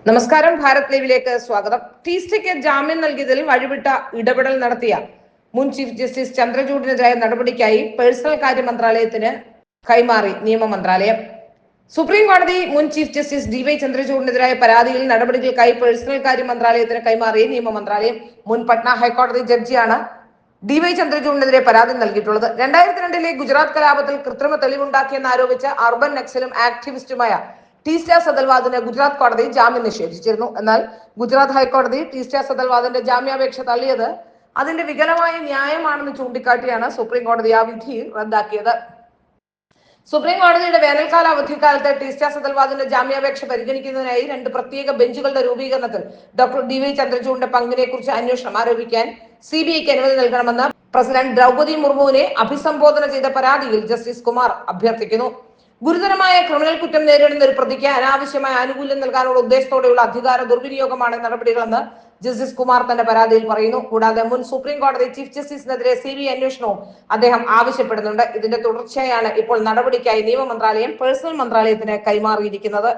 നമസ്കാരം. ഭാരത് ലൈവിലേക്ക് സ്വാഗതം. ടീസ്റ്റയ്ക്ക് ജാമ്യം നൽകിയതിൽ വഴിവിട്ട ഇടപെടൽ നടത്തിയ മുൻ ചീഫ് ജസ്റ്റിസ് ചന്ദ്രചൂഡിനെതിരായ നടപടിക്കായി പേഴ്സണൽ കാര്യ മന്ത്രാലയത്തിന് കൈമാറി നിയമ മന്ത്രാലയം. സുപ്രീം കോടതി മുൻ ചീഫ് ജസ്റ്റിസ് DY ചന്ദ്രചൂഡിനെതിരായ പരാതിയിൽ നടപടികൾക്കായി പേഴ്സണൽ കാര്യ മന്ത്രാലയത്തിന് കൈമാറി നിയമ മന്ത്രാലയം. മുൻ പട്ന ഹൈക്കോടതി ജഡ്ജിയാണ് DY ചന്ദ്രചൂഡിനെതിരെ പരാതി നൽകിയിട്ടുള്ളത്. 2002 ഗുജറാത്ത് കലാപത്തിൽ കൃത്രിമ തെളിവുണ്ടാക്കിയെന്ന് ആരോപിച്ച് അർബൻ നക്സലും ആക്ടിവിസ്റ്റുമായ ടീസ്റ്റ സദൽവാദിന് ഗുജറാത്ത് കോടതി ജാമ്യം നിഷേധിച്ചിരുന്നു. എന്നാൽ ഗുജറാത്ത് ഹൈക്കോടതി ടീസ്റ്റ സദൽവാദിന്റെ ജാമ്യാപേക്ഷ തള്ളിയത് അതിന്റെ വികലമായ ന്യായമാണെന്ന് ചൂണ്ടിക്കാട്ടിയാണ് സുപ്രീം കോടതി ആ വിധി റദ്ദാക്കിയത്. സുപ്രീം കോടതിയുടെ വേനൽക്കാല അവധിക്കാലത്ത് ടീസ്റ്റ സദൽവാദിന്റെ ജാമ്യാപേക്ഷ പരിഗണിക്കുന്നതിനായി 2 പ്രത്യേക ബെഞ്ചുകളുടെ രൂപീകരണത്തിൽ ഡോക്ടർ DY ചന്ദ്രചൂഡിന്റെ പങ്കിനെ കുറിച്ച് അന്വേഷണം ആരോപിക്കാൻ CBIക്ക് അനുമതി നൽകണമെന്ന് പ്രസിഡന്റ് ദ്രൗപദി മുർമുവിനെ അഭിസംബോധന ചെയ്ത പരാതിയിൽ ജസ്റ്റിസ് കുമാർ അഭ്യർത്ഥിക്കുന്നു. ഗുരുതരമായ ക്രിമിനൽ കുറ്റം നേരിടുന്ന ഒരു പ്രതിക്ക് അനാവശ്യമായ ആനുകൂല്യം നൽകാനുള്ള ഉദ്ദേശത്തോടെയുള്ള അധികാര ദുർവിനിയോഗമാണ് നടപടികളെന്ന് ജസ്റ്റിസ് കുമാർ തന്റെ പരാതിയിൽ പറയുന്നു. കൂടാതെ മുൻ സുപ്രീം കോടതി ചീഫ് ജസ്റ്റിസിനെതിരെ CBI അന്വേഷണവും അദ്ദേഹം ആവശ്യപ്പെടുന്നുണ്ട്. ഇതിന്റെ തുടർച്ചയായാണ് ഇപ്പോൾ നടപടിക്കായി നിയമ മന്ത്രാലയം പേഴ്സണൽ മന്ത്രാലയത്തിന് കൈമാറിയിരിക്കുന്നത്.